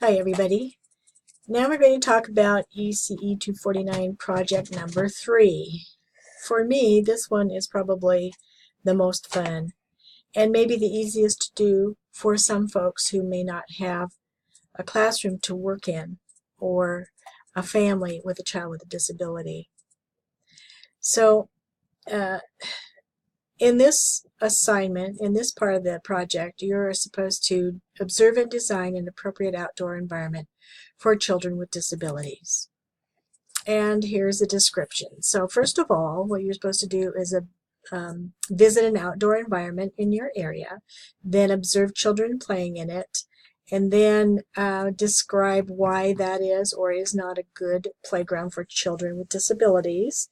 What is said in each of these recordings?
Hi everybody. Now we're going to talk about ECE 249 project number 3. For me, this one is probably the most fun and maybe the easiest to do for some folks who may not have a classroom to work in or a family with a child with a disability. So in this assignment, in this part of the project, you're supposed to observe and design an appropriate outdoor environment for children with disabilities. And here's a description. So first of all, what you're supposed to do is visit an outdoor environment in your area, then observe children playing in it, and then describe why that is or is not a good playground for children with disabilities.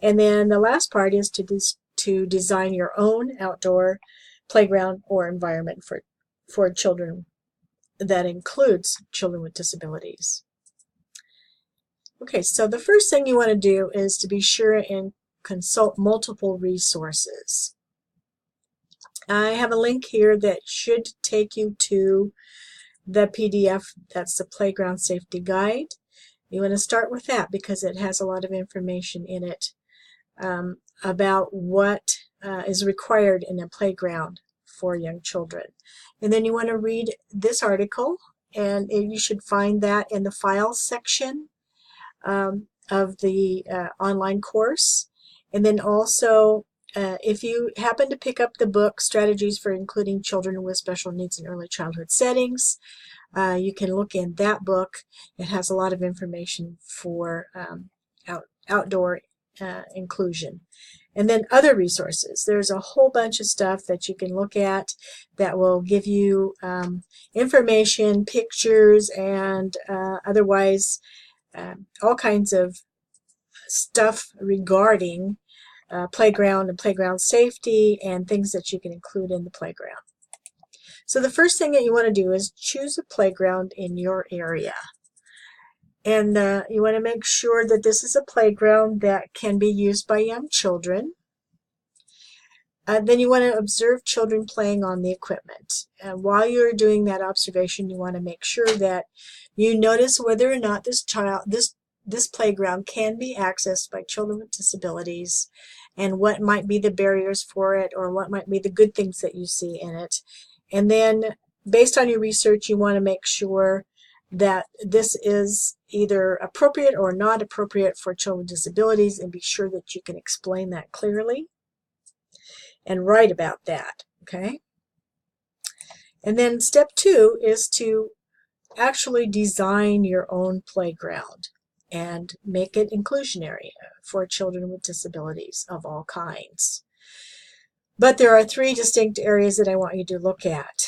And then the last part is to design your own outdoor playground or environment for children that includes children with disabilities. Okay, so the first thing you want to do is to be sure and consult multiple resources. I have a link here that should take you to the PDF, that's the Playground Safety Guide. You want to start with that because it has a lot of information in it about what is required in a playground for young children. And then you want to read this article, and you should find that in the files section of the online course. And then also, if you happen to pick up the book, Strategies for Including Children with Special Needs in Early Childhood Settings, you can look in that book. It has a lot of information for outdoor inclusion. And then other resources. There's a whole bunch of stuff that you can look at that will give you information, pictures, and otherwise all kinds of stuff regarding playground and playground safety and things that you can include in the playground. So the first thing that you want to do is choose a playground in your area. And you want to make sure that this is a playground that can be used by young children. Then you want to observe children playing on the equipment. And while you're doing that observation, you want to make sure that you notice whether or not this playground can be accessed by children with disabilities and what might be the barriers for it or what might be the good things that you see in it. And then based on your research, you want to make sure that this is either appropriate or not appropriate for children with disabilities, and be sure that you can explain that clearly and write about that, okay? And then step 2 is to actually design your own playground and make it inclusionary for children with disabilities of all kinds. But there are 3 distinct areas that I want you to look at: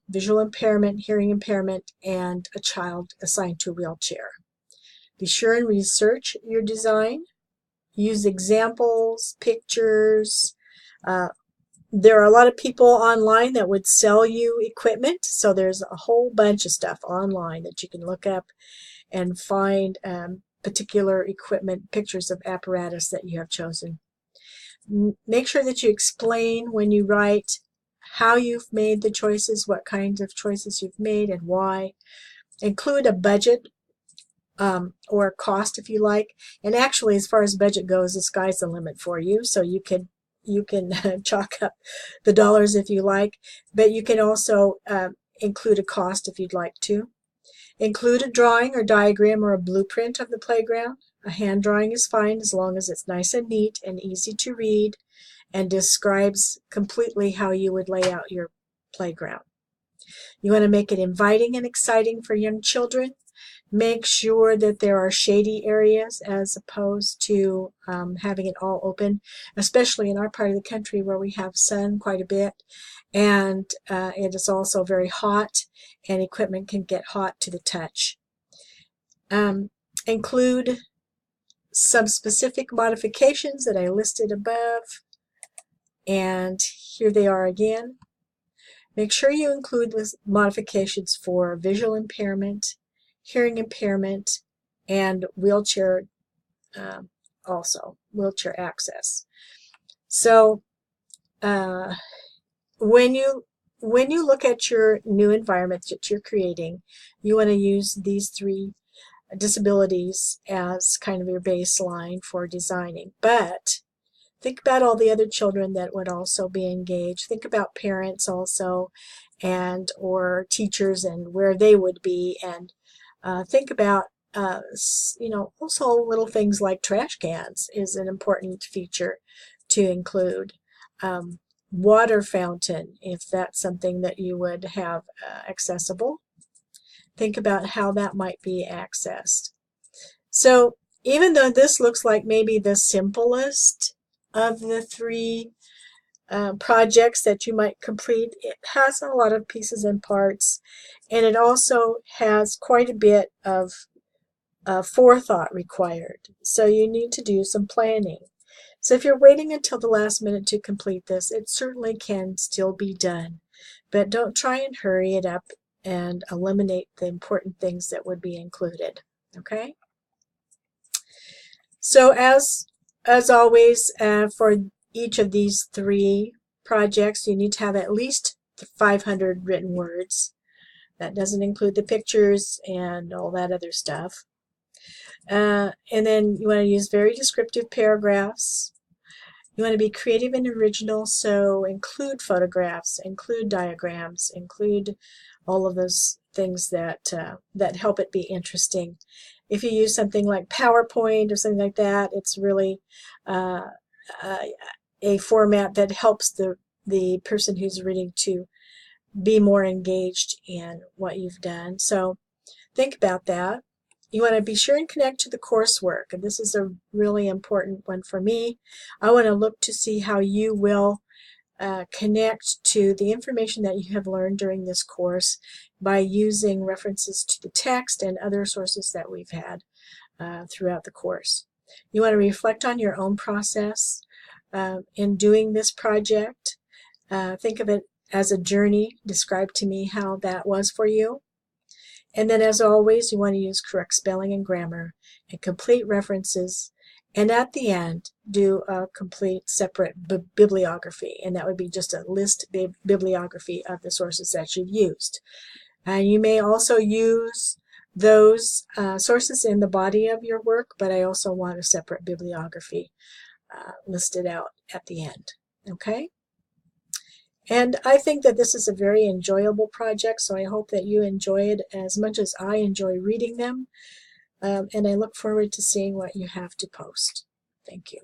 visual impairment, hearing impairment, and a child assigned to a wheelchair. Be sure and research your design. Use examples, pictures. There are a lot of people online that would sell you equipment, so there's a whole bunch of stuff online that you can look up and find particular equipment, pictures of apparatus that you have chosen. Make sure that you explain when you write how you've made the choices, what kinds of choices you've made, and why. Include a budget or a cost if you like. And actually, as far as budget goes, the sky's the limit for you, so you can chalk up the dollars if you like, but you can also include a cost if you'd like to. Include a drawing or diagram or a blueprint of the playground. A hand drawing is fine as long as it's nice and neat and easy to read and describes completely how you would lay out your playground. You want to make it inviting and exciting for young children. Make sure that there are shady areas as opposed to having it all open, especially in our part of the country where we have sun quite a bit, and it is also very hot, and equipment can get hot to the touch. Include some specific modifications that I listed above, and here they are again. Make sure you include the modifications for visual impairment, hearing impairment, and wheelchair also, wheelchair access. So when you when you look at your new environment that you're creating, you want to use these 3 disabilities as kind of your baseline for designing. But think about all the other children that would also be engaged. Think about parents also, and or teachers and where they would be, and think about also little things like trash cans is an important feature to include. Water fountain, if that's something that you would have accessible. Think about how that might be accessed. So even though this looks like maybe the simplest of the 3 projects that you might complete, it has a lot of pieces and parts, and it also has quite a bit of forethought required. So you need to do some planning. So if you're waiting until the last minute to complete this, it certainly can still be done. But don't try and hurry it up and eliminate the important things that would be included. Okay? So as always, for each of these 3 projects, you need to have at least 500 written words. That doesn't include the pictures and all that other stuff. And then you want to use very descriptive paragraphs. You want to be creative and original, so include photographs, include diagrams, include all of those things that help it be interesting. If you use something like PowerPoint or something like that, it's really a format that helps the person who's reading to be more engaged in what you've done. So think about that. You want to be sure and connect to the coursework, and this is a really important one for me. I want to look to see how you will connect to the information that you have learned during this course by using references to the text and other sources that we've had throughout the course. You want to reflect on your own process in doing this project. Think of it as a journey. Describe to me how that was for you. And then, as always, you want to use correct spelling and grammar and complete references. And at the end, do a complete separate bibliography. And that would be just a list bibliography of the sources that you've used. You may also use those sources in the body of your work, but I also want a separate bibliography listed out at the end. Okay? And I think that this is a very enjoyable project, so I hope that you enjoy it as much as I enjoy reading them. And I look forward to seeing what you have to post. Thank you.